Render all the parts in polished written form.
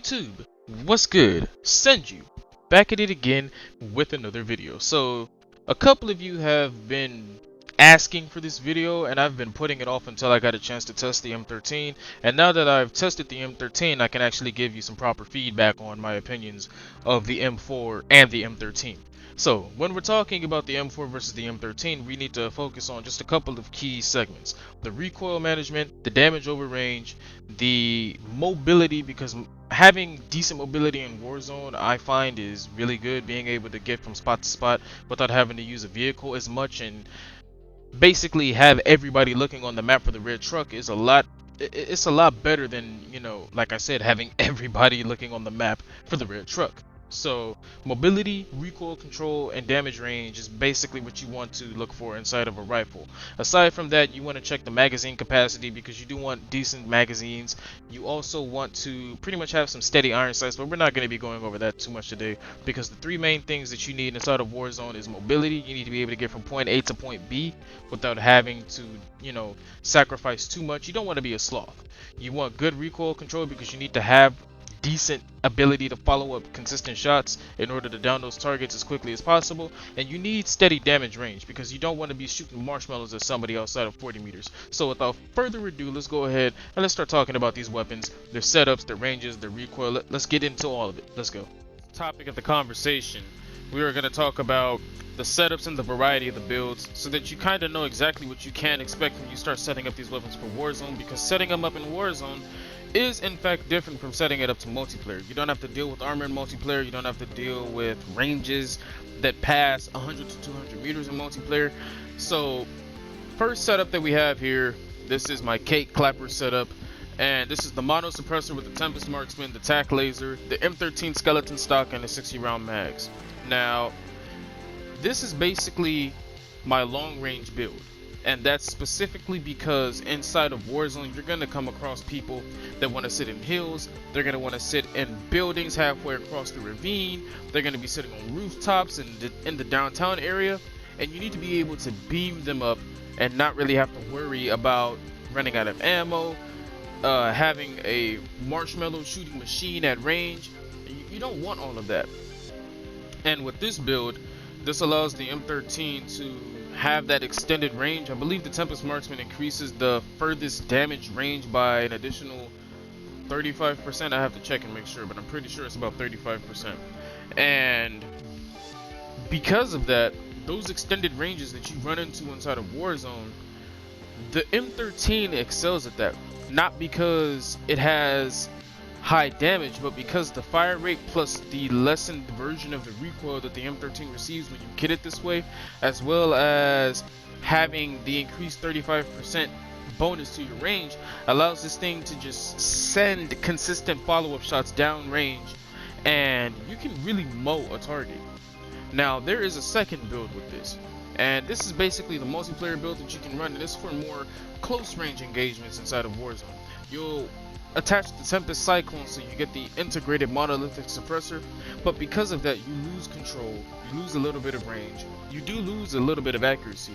YouTube, what's good? Send you back at it again with another video. So a couple of you have been asking for this video, and I've been putting it off until I got a chance to test the M13. And now that I've tested the M13, I can actually give you some proper feedback on my opinions of the M4 and the M13. So when we're talking about the M4 versus the M13, we need to focus on just a couple of key segments: the recoil management, the damage over range, the mobility, because having decent mobility in Warzone I find is really good. Being able to get from spot to spot without having to use a vehicle as much and basically have everybody looking on the map for the red truck is a lot. It's a lot better than, like I said, having everybody looking on the map for the red truck. So mobility, recoil control, and damage range is basically what you want to look for inside of a rifle. Aside from that, you want to check the magazine capacity, because you do want decent magazines. You also want to pretty much have some steady iron sights, but we're not going to be going over that too much today, because the three main things that you need inside of Warzone is mobility. You need to be able to get from point A to point B without having to, sacrifice too much. You don't want to be a sloth. You want good recoil control, because you need to have decent ability to follow up consistent shots in order to down those targets as quickly as possible. And you need steady damage range, because you don't want to be shooting marshmallows at somebody outside of 40 meters. So without further ado, let's go ahead and let's start talking about these weapons, their setups, their ranges, their recoil. Let's get into all of it. Let's go. Topic of the conversation, we are going to talk about the setups and the variety of the builds, so that you kind of know exactly what you can expect when you start setting up these weapons for Warzone, because setting them up in Warzone is in fact different from setting it up to multiplayer. You don't have to deal with armor in multiplayer. You don't have to deal with ranges that pass 100 to 200 meters in multiplayer. So first setup that we have here, this is my cake clapper setup, and this is the mono suppressor with the Tempest Marksman, the tac laser, the M13 skeleton stock, and the 60 round mags. Now this is basically my long range build, and that's specifically because inside of Warzone you're going to come across people that want to sit in hills. They're going to want to sit in buildings halfway across the ravine. They're going to be sitting on rooftops in the downtown area, and you need to be able to beam them up and not really have to worry about running out of ammo, having a marshmallow shooting machine at range. You don't want all of that. And with this build, this allows the M13 to have that extended range. I believe the Tempest Marksman increases the furthest damage range by an additional 35%. I have to check and make sure, but I'm pretty sure it's about 35%. And because of that, those extended ranges that you run into inside of Warzone, the M13 excels at that. Not because it has high damage, but because the fire rate plus the lessened version of the recoil that the M13 receives when you kit it this way, as well as having the increased 35% bonus to your range, allows this thing to just send consistent follow-up shots down range, and you can really mow a target. Now there is a second build with this, and this is basically the multiplayer build that you can run, and this is for more close range engagements inside of Warzone. You'll attach the Tempest Cyclone, so you get the integrated monolithic suppressor, but because of that you lose control, you lose a little bit of range, you do lose a little bit of accuracy.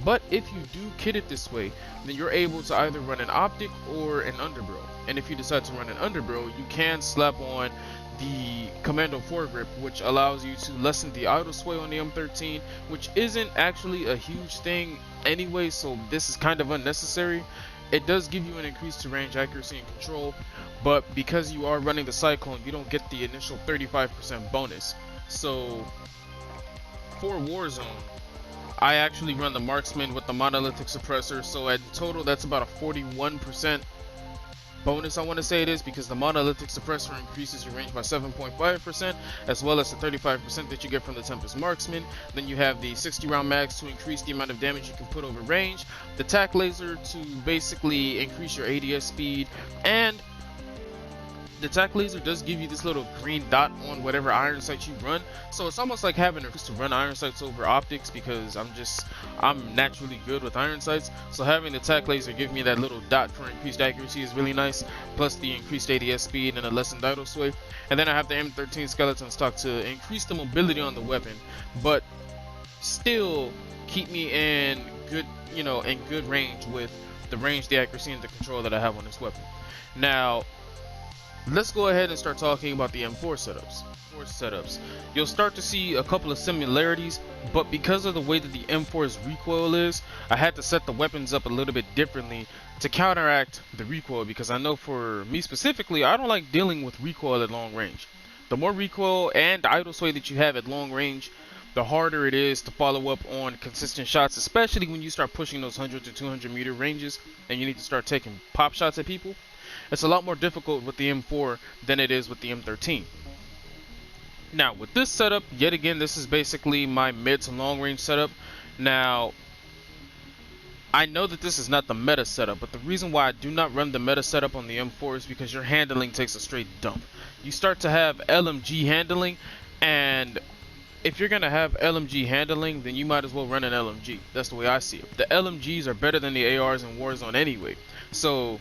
But if you do kit it this way, then you're able to either run an optic or an underbarrel. And if you decide to run an underbarrel, you can slap on the Commando foregrip, which allows you to lessen the idle sway on the M13, which isn't actually a huge thing anyway, so this is kind of unnecessary. It does give you an increase to range, accuracy, and control, but because you are running the Cyclone, you don't get the initial 35% bonus. So for Warzone, I actually run the Marksman with the monolithic suppressor, so at total that's about a 41% bonus, I want to say it is, because the monolithic suppressor increases your range by 7.5%, as well as the 35% that you get from the Tempest Marksman. Then you have the 60 round mags to increase the amount of damage you can put over range, the tac laser to basically increase your ADS speed, and the tac laser does give you this little green dot on whatever iron sights you run, so it's almost like having to run iron sights over optics, because I'm naturally good with iron sights. So having the tac laser give me that little dot for increased accuracy is really nice, plus the increased ADS speed and a lessened idle sway. And then I have the M13 skeleton stock to increase the mobility on the weapon, but still keep me in good, in good range with the range, the accuracy, and the control that I have on this weapon. Now let's go ahead and start talking about the M4 setups. You'll start to see a couple of similarities, but because of the way that the M4's recoil is, I had to set the weapons up a little bit differently to counteract the recoil, because I know for me specifically, I don't like dealing with recoil at long range. The more recoil and idle sway that you have at long range, the harder it is to follow up on consistent shots, especially when you start pushing those 100 to 200 meter ranges and you need to start taking pop shots at people. It's a lot more difficult with the M4 than it is with the M13. Now with this setup, yet again, this is basically my mid to long range setup. Now I know that this is not the meta setup, but the reason why I do not run the meta setup on the M4 is because your handling takes a straight dump. You start to have LMG handling, and if you're gonna have LMG handling, then you might as well run an LMG. That's the way I see it. The LMGs are better than the ARs in Warzone anyway. So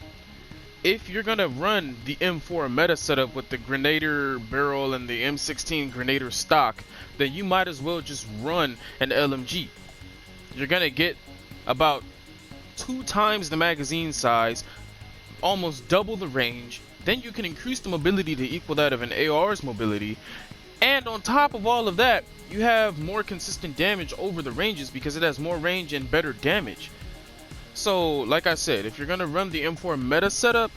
if you're gonna run the M4 meta setup with the Grenader barrel and the M16 Grenader stock, then you might as well just run an LMG. You're gonna get about 2 times the magazine size, almost double the range. Then you can increase the mobility to equal that of an AR's mobility, and on top of all of that, you have more consistent damage over the ranges because it has more range and better damage. So like I said, if you're gonna run the M4 meta setup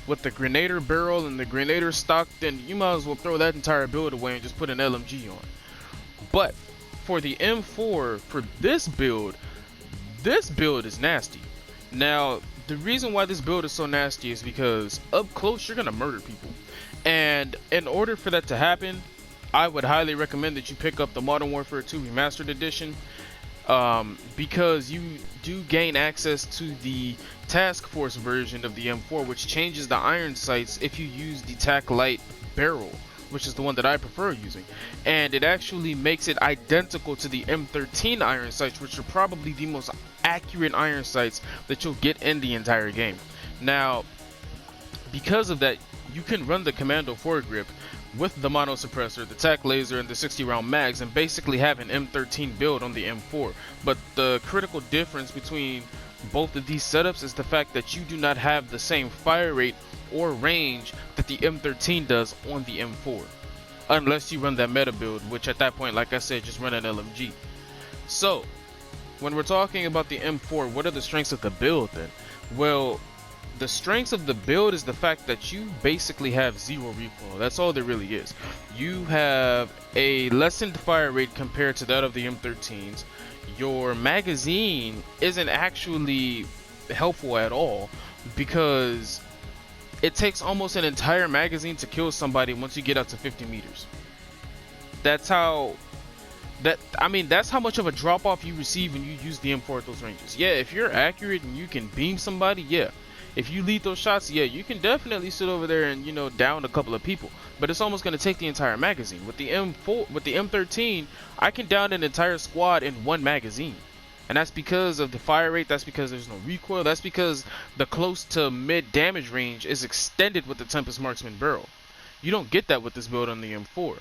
with the Grenader barrel and the Grenader stock, then you might as well throw that entire build away and just put an LMG on. But for the M4, for this build is nasty. Now the reason why this build is so nasty is because up close you're gonna murder people, and in order for that to happen, I would highly recommend that you pick up the Modern Warfare 2 Remastered Edition, because you do gain access to the Task Force version of the M4, which changes the iron sights if you use the Tac Light barrel, which is the one that I prefer using, and it actually makes it identical to the M13 iron sights, which are probably the most accurate iron sights that you'll get in the entire game. Now because of that, you can run the Commando foregrip with the mono suppressor, the tac laser, and the 60 round mags, and basically have an M13 build on the M4. But the critical difference between both of these setups is the fact that you do not have the same fire rate or range that the M13 does on the M4, unless you run that meta build, which at that point, like I said, just run an LMG. So when we're talking about the M4, what are the strengths of the build then? Well, the strengths of the build is the fact that you basically have zero recoil. That's all there really is. You have a lessened fire rate compared to that of the M13s. Your magazine isn't actually helpful at all because it takes almost an entire magazine to kill somebody once you get out to 50 meters. That's how much of a drop off you receive when you use the M4 at those ranges. Yeah, if you're accurate and you can beam somebody, yeah. If you lead those shots, yeah, you can definitely sit over there and, you know, down a couple of people. But it's almost going to take the entire magazine. With the M13, I can down an entire squad in one magazine. And that's because of the fire rate, that's because there's no recoil, that's because the close to mid damage range is extended with the Tempest Marksman barrel. You don't get that with this build on the M4.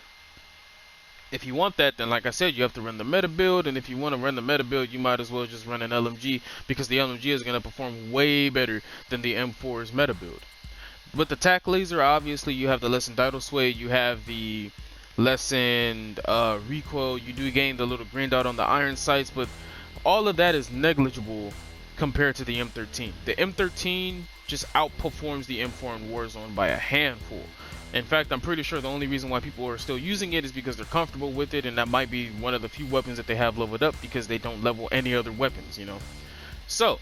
If you want that, then like I said, you have to run the meta build, and if you want to run the meta build, you might as well just run an LMG, because the LMG is going to perform way better than the M4's meta build. With the tac laser, obviously you have the lessened idle sway, you have the lessened recoil, you do gain the little green dot on the iron sights, but all of that is negligible compared to the M13. The M13 just outperforms the M4 in Warzone by a handful. In fact, I'm pretty sure the only reason why people are still using it is because they're comfortable with it, and that might be one of the few weapons that they have leveled up because they don't level any other weapons, you know. So,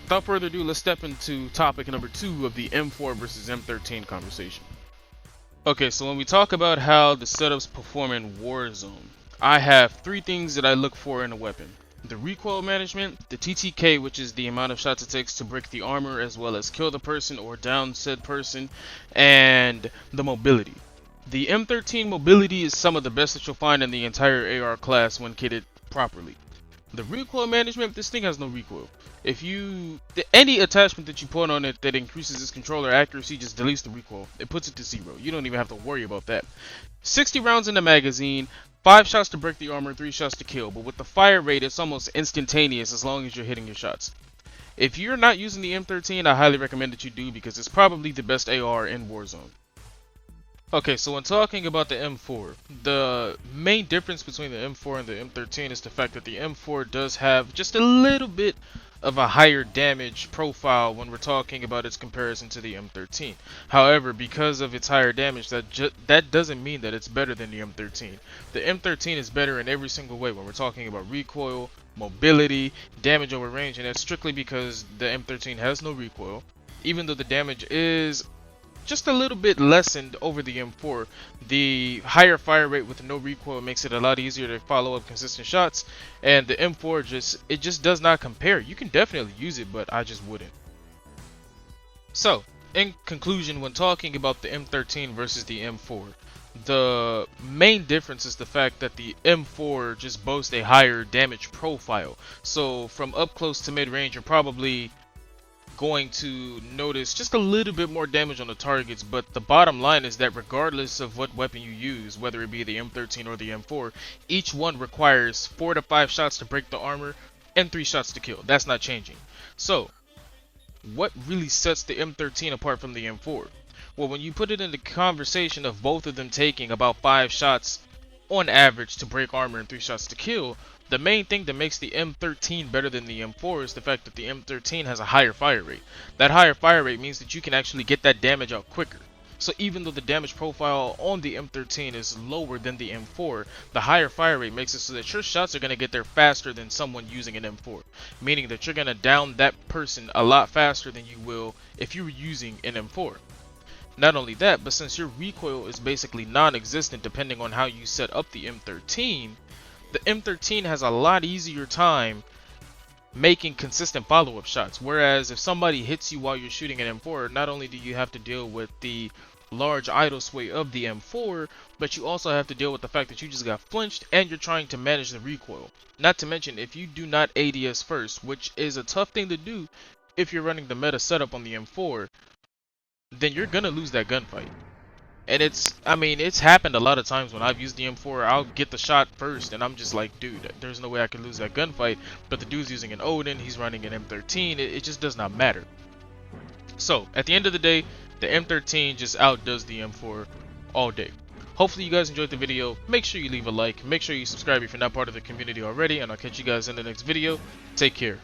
without further ado, let's step into topic number 2 of the M4 versus M13 conversation. Okay, so when we talk about how the setups perform in Warzone, I have 3 things that I look for in a weapon. The recoil management, the TTK, which is the amount of shots it takes to break the armor as well as kill the person or down said person, and the mobility. The M13 mobility is some of the best that you'll find in the entire AR class when kitted properly. The recoil management, this thing has no recoil. If any attachment that you put on it that increases its controller accuracy just deletes the recoil. It puts it to 0. You don't even have to worry about that. 60 rounds in the magazine, 5 shots to break the armor, 3 shots to kill. But with the fire rate, it's almost instantaneous as long as you're hitting your shots. If you're not using the M13, I highly recommend that you do, because it's probably the best AR in Warzone. Okay, so when talking about the M4, the main difference between the M4 and the M13 is the fact that the M4 does have just a little bit of a higher damage profile when we're talking about its comparison to the M13. However, because of its higher damage, that doesn't mean that it's better than the M13. The M13 is better in every single way when we're talking about recoil, mobility, damage over range, and that's strictly because the M13 has no recoil. Even though the damage is just a little bit lessened over the M4, the higher fire rate with no recoil makes it a lot easier to follow up consistent shots, and the M4 just does not compare. You can definitely use it, but I just wouldn't. So, in conclusion, when talking about the M13 versus the M4, the main difference is the fact that the M4 just boasts a higher damage profile. So from up close to mid range, you're probably going to notice just a little bit more damage on the targets, but the bottom line is that regardless of what weapon you use, whether it be the M13 or the M4, each one requires 4 to 5 shots to break the armor and 3 shots to kill. That's not changing. So what really sets the M13 apart from the M4? Well, when you put it in the conversation of both of them taking about 5 shots on average to break armor and 3 shots to kill, the main thing that makes the M13 better than the M4 is the fact that the M13 has a higher fire rate. That higher fire rate means that you can actually get that damage out quicker. So even though the damage profile on the M13 is lower than the M4, the higher fire rate makes it so that your shots are going to get there faster than someone using an M4. Meaning that you're going to down that person a lot faster than you will if you were using an M4. Not only that, but since your recoil is basically non-existent depending on how you set up the M13, the M13 has a lot easier time making consistent follow-up shots. Whereas if somebody hits you while you're shooting an M4, not only do you have to deal with the large idle sway of the M4, but you also have to deal with the fact that you just got flinched and you're trying to manage the recoil. Not to mention, if you do not ADS first, which is a tough thing to do if you're running the meta setup on the M4, then you're gonna lose that gunfight. And it's happened a lot of times when I've used the M4. I'll get the shot first and I'm just like, dude, there's no way I can lose that gunfight. But the dude's using an Odin, he's running an M13, it just does not matter. So, at the end of the day, the M13 just outdoes the M4 all day. Hopefully you guys enjoyed the video. Make sure you leave a like, make sure you subscribe if you're not part of the community already, and I'll catch you guys in the next video. Take care.